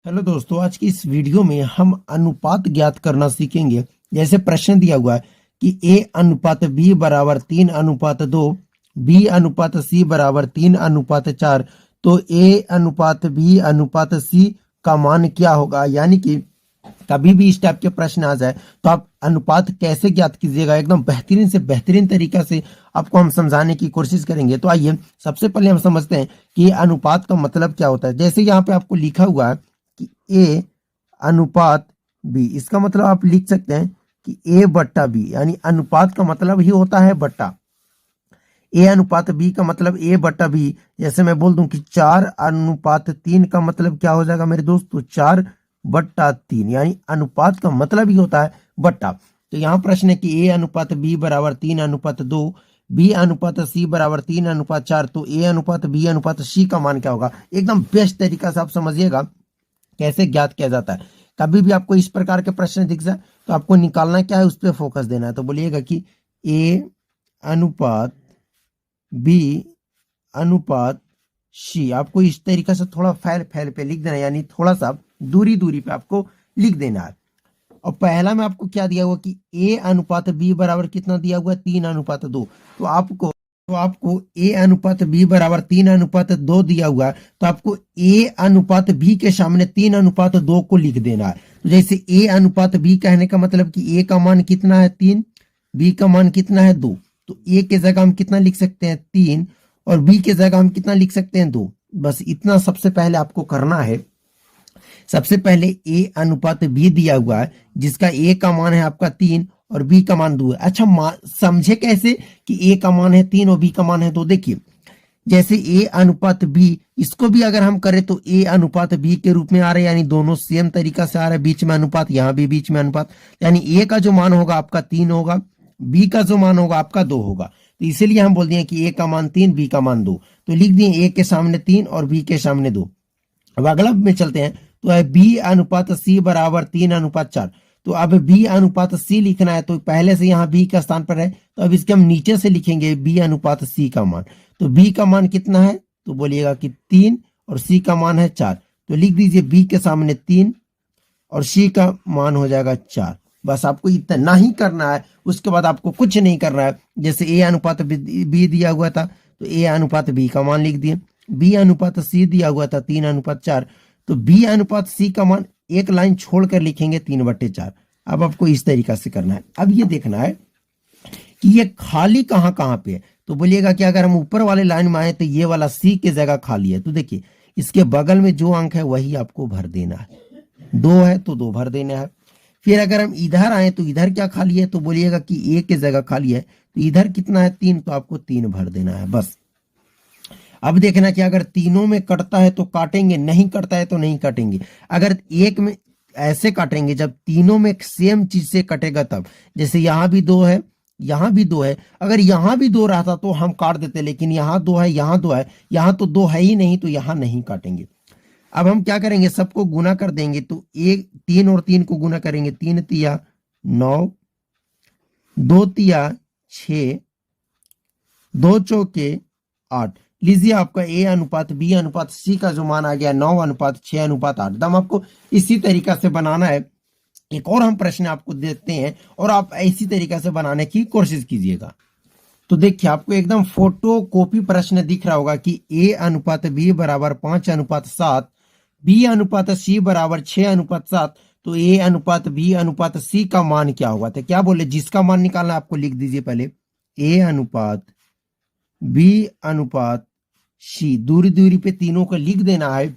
Hello दोस्तों, आज की इस वीडियो में हम अनुपात ज्ञात करना सीखेंगे। जैसे प्रश्न दिया हुआ है कि ए अनुपात बी बराबर 3:2, बी अनुपात सी बराबर 3:4, तो ए अनुपात बी अनुपात सी का मान क्या होगा। यानी कि कभी भी इस टाइप के प्रश्न आ जाए तो आप अनुपात कैसे ज्ञात कीजिएगा, एकदम बेहतरीन से बेहतरीन तरीका से आपको हम समझाने की कोशिश करेंगे। तो आइए सबसे पहले हम समझते हैं कि अनुपात का मतलब क्या होता है। जैसे यहाँ पे आपको लिखा हुआ है कि ए अनुपात बी, इसका मतलब आप लिख सकते हैं कि ए बट्टा बी, यानी अनुपात का मतलब ही होता है बट्टा। ए अनुपात बी का मतलब ए बट्टा बी। जैसे मैं बोल दूं कि 4:3 का मतलब क्या हो जाएगा मेरे दोस्त, तो 4/3, यानी अनुपात का मतलब ही होता है बट्टा। तो यहाँ प्रश्न है कि ए अनुपात बी बराबर 3:2, बी अनुपात सी बराबर 3:4, तो ए अनुपात बी अनुपात सी का मान क्या होगा। एकदम बेस्ट तरीका से आप समझिएगा कैसे ज्ञात किया जाता है। कभी भी आपको इस प्रकार के प्रश्न दिख जाए तो आपको निकालना क्या है, उस पर फोकस देना है। तो बोलिएगा कि ए अनुपात बी अनुपात सी, आपको इस तरीके से थोड़ा फैल फैल पे लिख देना है, यानी थोड़ा सा दूरी दूरी पे आपको लिख देना है। और पहला में आपको क्या दिया हुआ कि ए अनुपात बी बराबर कितना दिया हुआ है, 3:2। तो आपको ए अनुपात बी बराबर 3:2 दिया हुआ है, तो आपको ए अनुपात बी के सामने 3:2 को लिख देना है। तो जैसे ए अनुपात बी कहने का मतलब कि ए का मान कितना है 3, बी का मान कितना है 2, तो ए के जगह हम कितना लिख सकते हैं 3, और बी के जगह हम कितना लिख सकते हैं 2। बस इतना सबसे पहले आपको करना है। सबसे पहले ए अनुपात बी दिया हुआ है, जिसका ए का मान है आपका 3 और बी का मान 2 है। अच्छा, समझे कैसे कि ए का मान है 3 और बी का मान है 2। देखिए जैसे ए अनुपात बी, इसको भी अगर हम करें तो ए अनुपात बी के रूप में आ रहा है, यानी दोनों सेम तरीका से आ रहा है। बीच में अनुपात, यहाँ भी बीच में अनुपात, यानी ए का जो मान होगा आपका 3 होगा, बी का जो मान होगा आपका 2 होगा। तो इसीलिए हम बोल दिए कि ए का मान 3, बी का मान 2। तो लिख दिए ए के सामने 3 और बी के सामने 2। अब अगला में चलते हैं, तो है बी अनुपात सी बराबर 3:4। तो अब बी अनुपात सी लिखना है, तो पहले से यहाँ बी का स्थान पर है, तो अब इसके हम नीचे से लिखेंगे बी अनुपात सी का मान। तो बी का मान कितना है, तो बोलिएगा कि 3 और सी का मान है 4। तो लिख दीजिए बी के सामने 3 और सी का मान हो जाएगा 4। बस आपको इतना ही करना है, उसके बाद आपको कुछ नहीं करना है। जैसे ए अनुपात बी दिया हुआ था, तो ए अनुपात बी का मान लिख दिए। बी अनुपात सी दिया हुआ था 3:4, तो बी अनुपात सी का मान एक लाइन छोड़कर लिखेंगे 3/4। अब आपको इस तरीका से करना है। अब ये देखना है कि ये खाली कहाँ कहाँ पे है। तो बोलिएगा कि अगर हम ऊपर वाले लाइन में आए तो ये वाला सी के जगह खाली है, तो देखिए इसके बगल में जो अंक है वही आपको भर देना है। 2 है तो 2 भर देना है। फिर अगर हम इधर आए तो इधर क्या खाली है, तो बोलिएगा कि ए के जगह खाली है, तो इधर कितना है 3, तो आपको 3 भर देना है बस। अब देखना कि अगर तीनों में कटता है तो काटेंगे, नहीं कटता है तो नहीं काटेंगे। अगर एक में ऐसे काटेंगे जब तीनों में सेम चीज से कटेगा तब। जैसे यहाँ भी 2 है, यहाँ भी 2 है, अगर यहाँ भी 2 रहता तो हम काट देते, लेकिन यहाँ 2 है, यहाँ 2 है, यहाँ तो 2 है ही नहीं, तो यहाँ नहीं काटेंगे। अब हम क्या करेंगे, सबको गुना कर देंगे। तो 3 और 3 को गुना करेंगे, 3 तिया 9, 2 तिया 6, 2 चौके 8। लीजिए आपका ए अनुपात बी अनुपात सी का जो मान आ गया 9:6:8। दम आपको इसी तरीका से बनाना है। एक और हम प्रश्न आपको देते हैं और आप इसी तरीका से बनाने की कोशिश कीजिएगा। तो देखिए आपको एकदम फोटो कॉपी प्रश्न दिख रहा होगा कि ए अनुपात बी बराबर 5:7, बी अनुपात सी बराबर 6:7, तो ए अनुपात बी अनुपात सी का मान क्या होगा। तो क्या बोले, जिसका मान निकालना आपको लिख दीजिए पहले ए अनुपात बी अनुपात सी, दूरी दूरी पे तीनों को लिख देना है।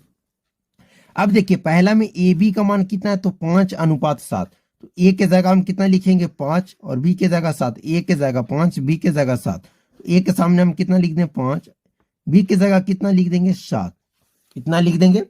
अब देखिए पहला में ए बी का मान कितना है, तो 5:7। तो ए के जगह हम कितना लिखेंगे 5 और बी के जगह 7, ए के जगह 5 बी के जगह 7। तो ए के सामने हम कितना लिख दें 5, बी के जगह कितना लिख देंगे 7, कितना लिख देंगे।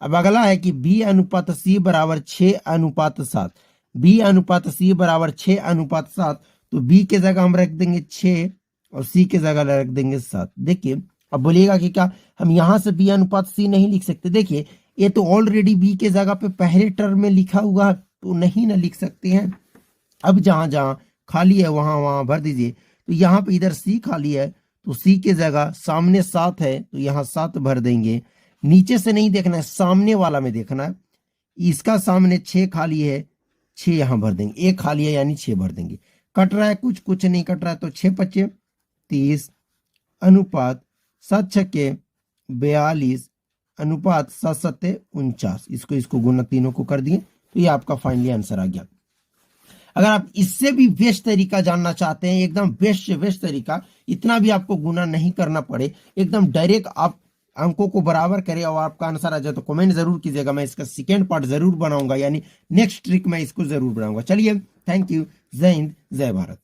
अब अगला है कि बी अनुपात सी बराबर 6:7, बी अनुपात सी बराबर 6:7, तो बी के जगह हम रख देंगे 6 और सी के जगह रख देंगे 7। देखिए अब बोलिएगा कि क्या हम यहां से बी अनुपात सी नहीं लिख सकते। देखिए ये तो ऑलरेडी बी के जगह पे पहले टर्म में लिखा हुआ है, तो नहीं ना लिख सकते हैं। अब जहां जहां खाली है वहां वहां भर दीजिए। तो यहाँ पे इधर सी खाली है, तो सी के जगह सामने 7 है, तो यहाँ 7 भर देंगे। नीचे से नहीं देखना है, सामने वाला में देखना है। इसका सामने 6 खाली है, 6 यहां भर देंगे, 1 खाली है यानी 6 भर देंगे। कट रहा है कुछ, कुछ नहीं कट रहा है, तो 6 पच्चे 30 अनुपात 7 छक्के 42 अनुपात 7 सत्ते 49। इसको गुना तीनों को कर दिए, तो ये आपका फाइनली आंसर आ गया। अगर आप इससे भी बेस्ट तरीका जानना चाहते हैं, एकदम बेस्ट से बेस्ट तरीका, इतना भी आपको गुना नहीं करना पड़े, एकदम डायरेक्ट आप अंकों को बराबर करें और आपका आंसर आ जाए, तो कमेंट जरूर कीजिएगा। मैं इसका सेकेंड पार्ट जरूर बनाऊंगा, यानी नेक्स्ट ट्रिक मैं इसको जरूर बनाऊंगा। चलिए, थैंक यू, जय हिंद, जय भारत।